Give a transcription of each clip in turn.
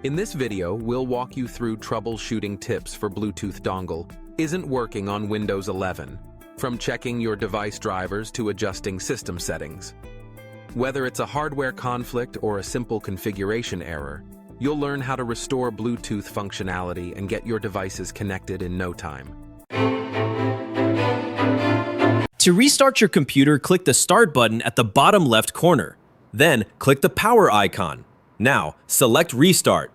In this video, we'll walk you through troubleshooting tips for Bluetooth dongle isn't working on Windows 11, from checking your device drivers to adjusting system settings. Whether it's a hardware conflict or a simple configuration error, you'll learn how to restore Bluetooth functionality and get your devices connected in no time. To restart your computer, click the Start button at the bottom left corner. Then, click the power icon. Now, select Restart.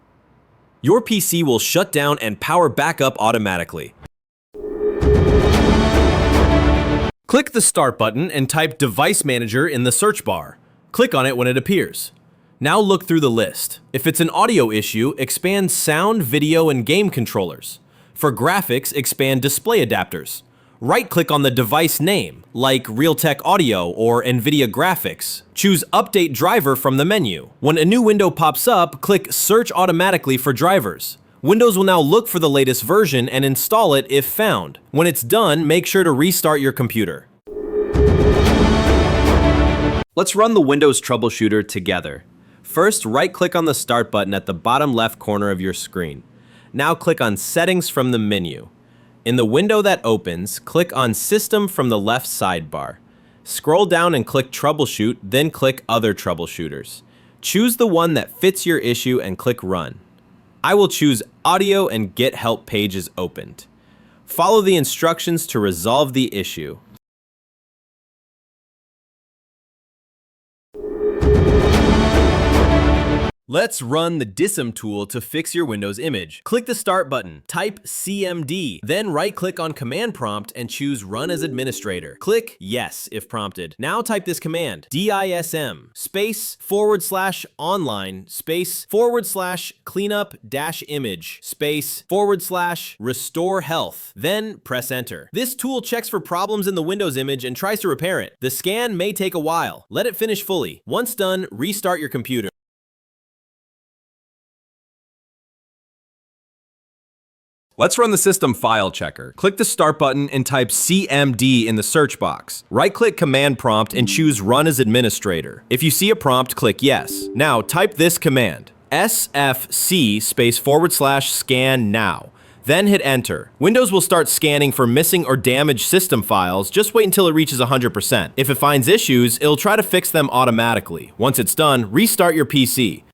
Your PC will shut down and power back up automatically. Click the Start button and type Device Manager in the search bar. Click on it when it appears. Now look through the list. If it's an audio issue, expand Sound, Video, and Game Controllers. For graphics, expand Display Adapters. Right-click on the device name, like Realtek Audio or NVIDIA Graphics. Choose Update Driver from the menu. When a new window pops up, click Search automatically for drivers. Windows will now look for the latest version and install it if found. When it's done, make sure to restart your computer. Let's run the Windows Troubleshooter together. First, right-click on the Start button at the bottom left corner of your screen. Now click on Settings from the menu. In the window that opens, click on System from the left sidebar. Scroll down and click Troubleshoot, then click Other Troubleshooters. Choose the one that fits your issue and click Run. I will choose Audio and Get Help page is opened. Follow the instructions to resolve the issue. Let's run the DISM tool to fix your Windows image. Click the Start button, type CMD, then right-click on Command Prompt and choose Run as Administrator. Click Yes if prompted. Now type this command, DISM /online /cleanup-image /restore health. Then press Enter. This tool checks for problems in the Windows image and tries to repair it. The scan may take a while. Let it finish fully. Once done, restart your computer. Let's run the System File Checker. Click the Start button and type CMD in the search box. Right-click Command Prompt and choose Run as Administrator. If you see a prompt, click Yes. Now type this command, SFC /scan now. Then hit Enter. Windows will start scanning for missing or damaged system files. Just wait until it reaches 100%. If it finds issues, it'll try to fix them automatically. Once it's done, restart your PC.